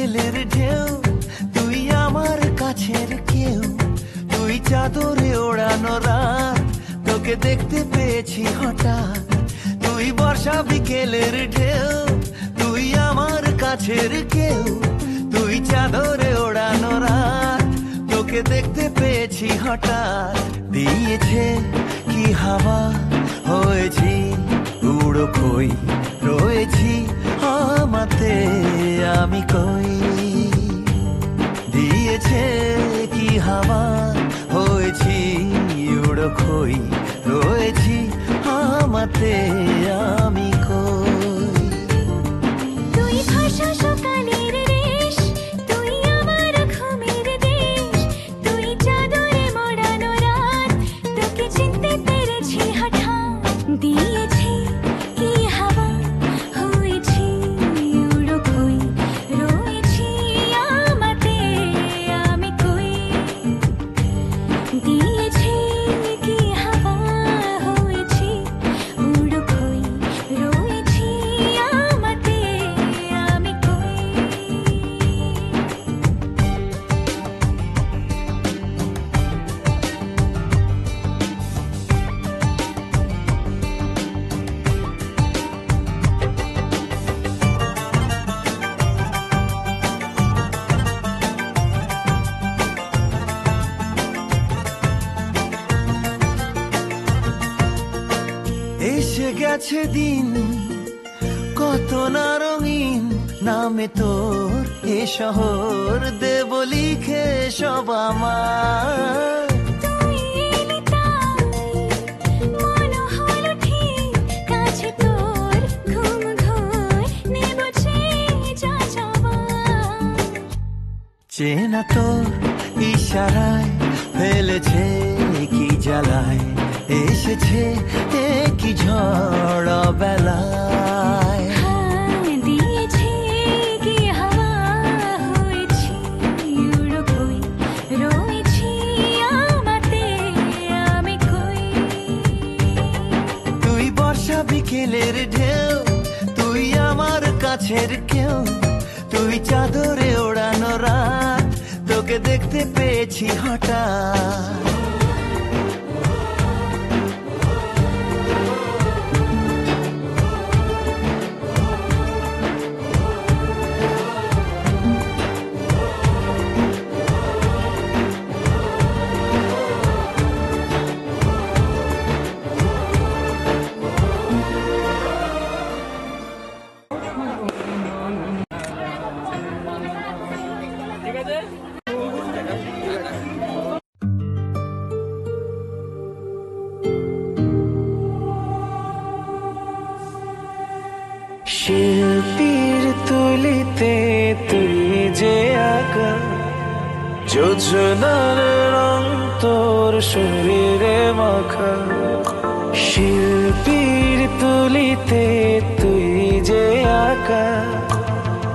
বিকেলের ঢেউ, তুই আমার কাছের কেউ, তুই চাদরে ওড়ানো রাত, তোকে দেখতে পেয়েছি হঠাৎ। তুই বর্ষা বিকেলের ঢেউ, তুই আমার কাছের কেউ, তুই চাদরে ওড়ানো রাত, তোকে দেখতে পেয়েছি হঠাৎ। দিয়েছে কি হাওয়া, হয়েছি উড়ো খই, রয়েছি আমাতে আমি কই। দিয়েছে কি হাওয়া, হয়েছি উড়ো খই, রয়েছি আমাতে আমি কই। তুই ভাষা সকালের রেশ, তুই আমার ঘুমের দেশ, তুই চাদরে মোড়ানো রাত, তোকে চিনতে পেরেছি হঠাৎ। দিয়েছি কি হাওয়া, হয়েছি উড়ো খই, রয়েছি আমাতে আমি কই। দিয়েছি কি হাওয়া, হয়েছি উড়ো খই, রয়েছি আমাতে আমি কই। এসে গেছে দিন কত না রঙিন, নামে তোর এ শহর দেব লিখে সব আমার। তুই এলি তাই মন হলো ঠিক, কাছে তোর ঘুম ঘোর নেব যা যাবার। চেনা তোর ইশারায় ফেলেছে কি জ্বালায়, এসেছে এ কি ঝড় বেলায়। দিয়েছি কি হাওয়া, হয়েছি উড়ো খই, রয়েছি আমাতে আমি কই। তুই বর্ষা বিকেলের ঢেউ, তুই আমার কাছের কেউ, তুই চাদরে ওড়ানো রাত, তোকে দেখতে পেয়েছি হঠাৎ। শিল্পীর তুলিতে তুই যে আঁকা, যোজনার রং তোর শরীরে মাখা। শিল্পীর তুলিতে তুই যে আঁকা,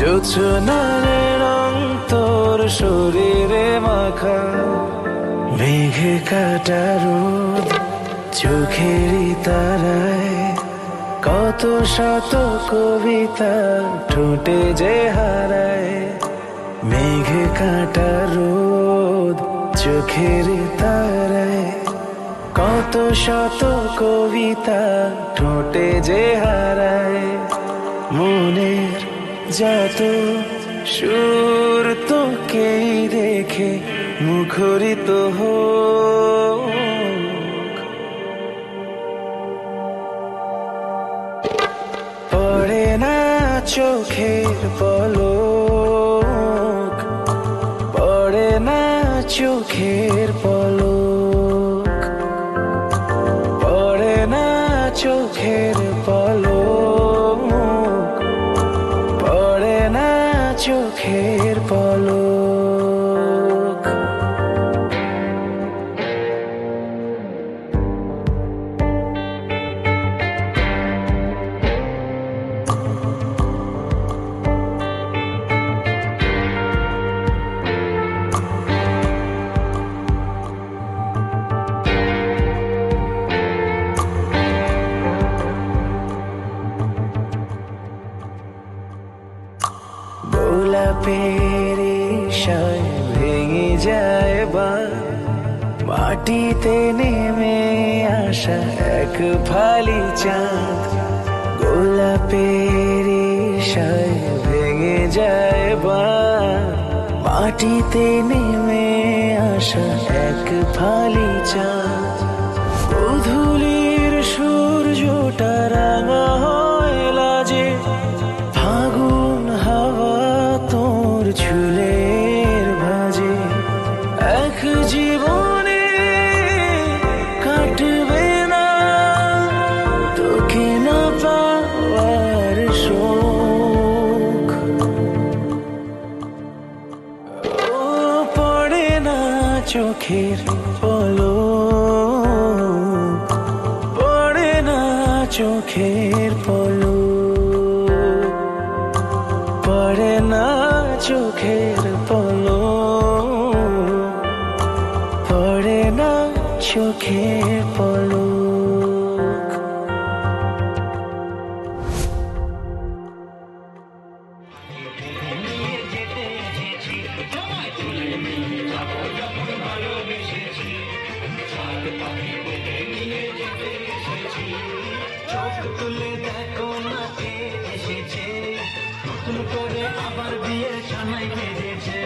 যোজনার রং তোর শরীরে মাখা। মেঘে কাটা রোদ চোখেরই তারায়, কত শত কবিতা ঠোঁটে যে হারায়। মেঘে কাটা রোদ চোখের তারায়, কত শত কবিতা ঠোঁটে যে হারায়। মনের যত সুর তোকেই দেখে মুখরিত হোক। পড়ে না চোখের পলক, পড়ে না চোখের পলক, পড়ে না চোখের পলক, পড়ে না চোখের পলক। পেরিশায় ভেঙে যায় বাঁধ, মাটিতে নেমে আসা এক ফালি চাঁদ। গোলাপের ইশায় ভেঙে যায় বাঁধ, মাটিতে নেমে আসা এক ফালি চাঁদ। গোধূলির সূর্যটা রাঙা হয় লাজে, ফাগুন হাওয়া তোর চুলের ভাঁজে। এক জীবনে কাটবে না তোকে না পাওয়ার শোক। ও পড়ে না চোখের পলক, পড়ে না চোখের পলক, পড়ে না চোখের পলক, পড়ে না চোখের পলক। তুলে দেখো না কে এসেছে, নতুন করে আবার বিয়ের সানাই বেজেছে।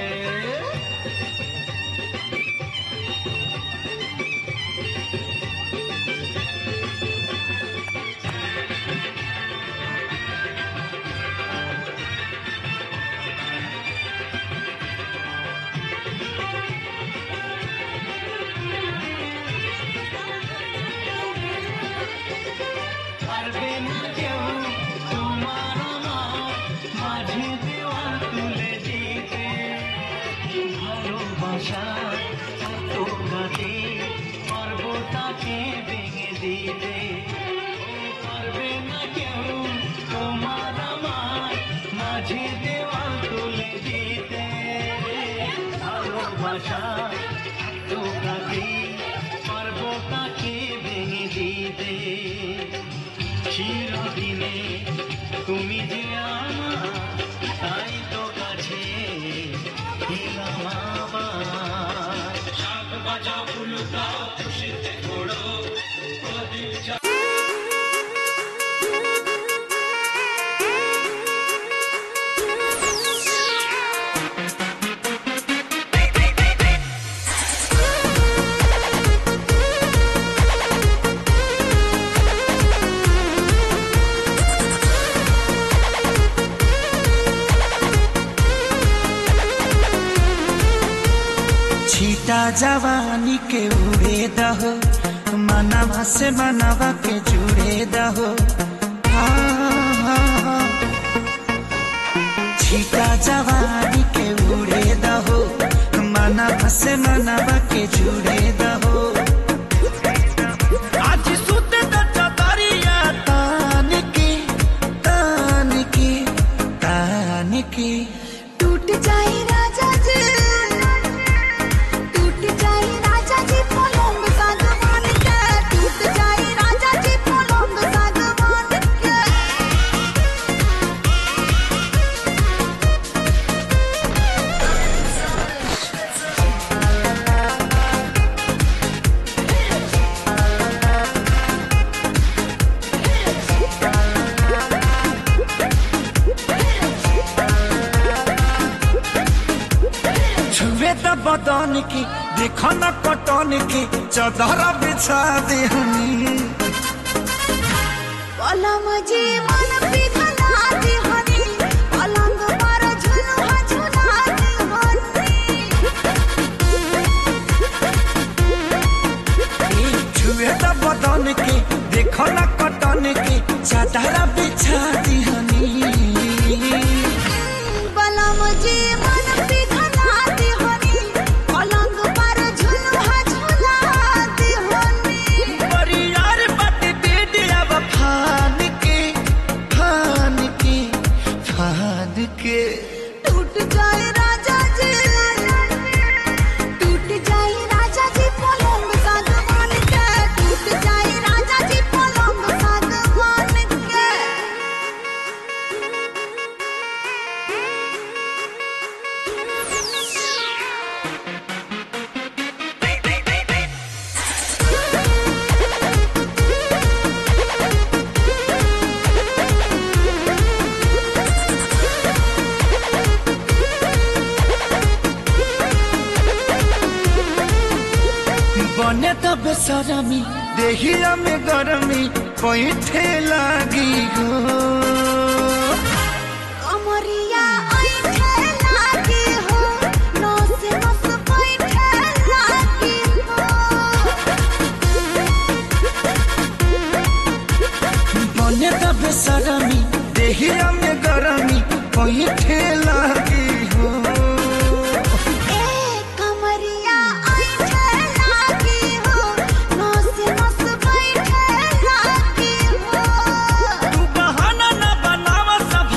পারবে না কেউ তোমার আমার মাঝে দেওয়াল তুলে দিতে, ভালোবাসা এত গাছে পারবো তাকে ভেঙে দিতে। পারবে না কেউ তোমার আমার মাঝে দেওয়াল তুলে দিতে, ভালোবাসা এত গাছে পারবো তাকে ভেঙে দিতে। চিরদিনে তুমি যে আমার, তাই তো কাছে এলাম আবার। শাক বাজা ফুল দাও খুশিতে ঘোড়ো, छीटा जवानी के उड़े दहो, मनवा से मनवा के जुड़े दहो। छीटा जवानी के उड़े दहो, मनवा से मनवा के जुड़े दहो। आज सुते दरिया तान की तान की तान की। टूट जाए राजा जी, टूट जाए राजा जी पलंग सागवान के, टूट जाए राजा जी पलंग सागवान के। छुए त बदन की देखो न कटन की, चदर बिछा देहनी। पलम जी मन पिघला दिहनी, पलंग पर झुलुआ झुला दिहनी। छुए त बदन की देखो न कटन की, चदर बिछा देहनी। पलम जी मन पिघला दिहनी, पलंग पर झुलुआ झुला दिहनी। बड़ी यार बट बेड अब फान के फान के फान के। टूट जाए राजा जी, टूट जाए राजा जी पलंग सागवान के, टूट जाए राजा जी पलंग सागवान के। बेसरमी देहिया में गरमी पैठे लागी हो कमरिया ऐठे लागी हो नस नस बैठे लागी हो बने त बेसरमी देहिया में गरमी पैठे लागी हो कमरिया ऐठे लागी हो नस नस बैठे लागी हो तू बहाना न बनावा सब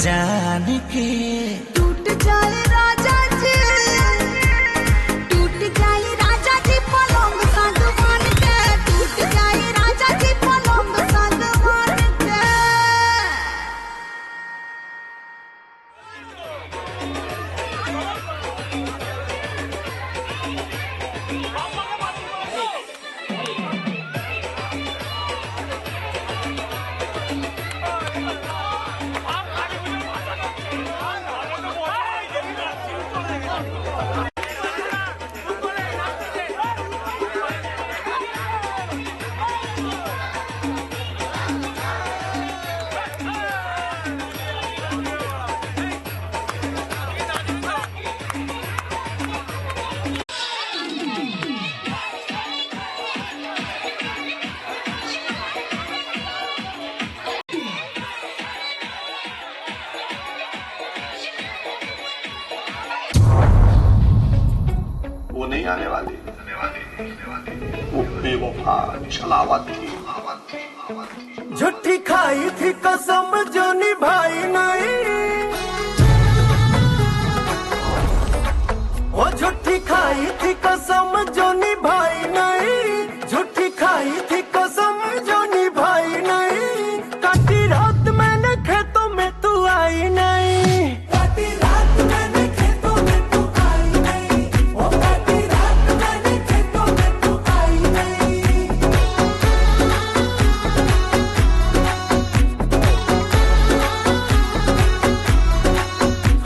जान के टूट जाए राजा जी टूट जाए राजा जी पलंग सागवान के टूट जाए राजा जी पलंग सागवान के वो नहीं आने वाली वो बेवफा छलावत थी झूठी खाई थी कसम जो निभाई नहीं वो झूठी खाई थी कसम जो निभाई नहीं झूठी खाई थी कसम जो निभाई नहीं काटी रात मैंने खेतों में तू आई नहीं काटी रात मैंने खेतों में तू आई नहीं वो काटी रात मैंने खेतों में तू आई नहीं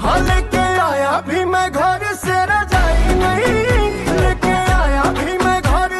हाँ लेके आया भी मैं घर से रजाई नहीं लेके आया भी मैं घर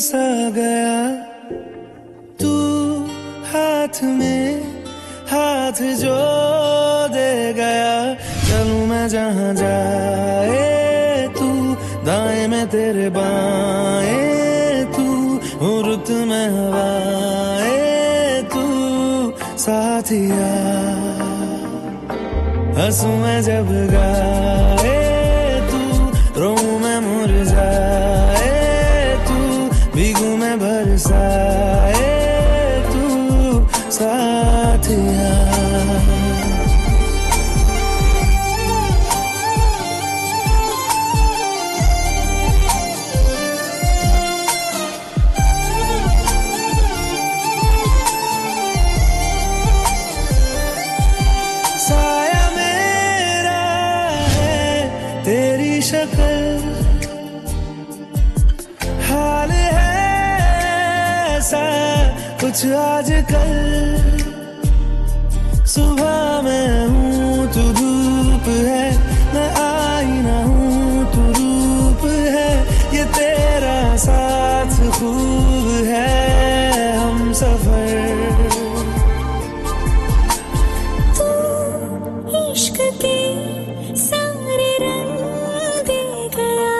सा गया तू हाथ में हाथ जो दे गया चलूं मैं जहां जाए तू दाएं में तेरे बाएं तू हो रुत में हवाएं तू साथिया हंसूं मैं जब गाए तू रोऊं मैं मुरझाए तू भीगू मैं बरसाए तू साथिया साया मेरा है तेरी शक्ल हाल है ऐसा कुछ आजकल सुबह मैं हूँ तू धूप है मैं आईना हूँ तू रूप है ये तेरा साथ खूब है हम सफर इश्क के सारे रंग दे गया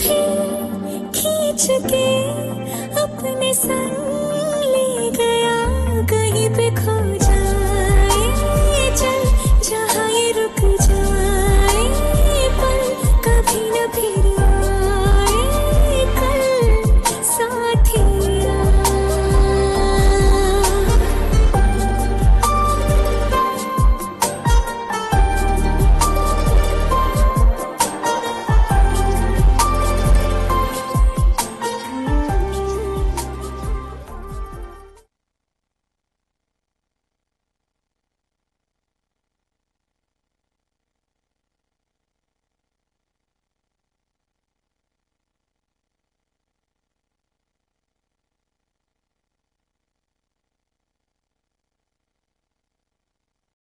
फिर खींच के अपने संग ले गया कहीं पे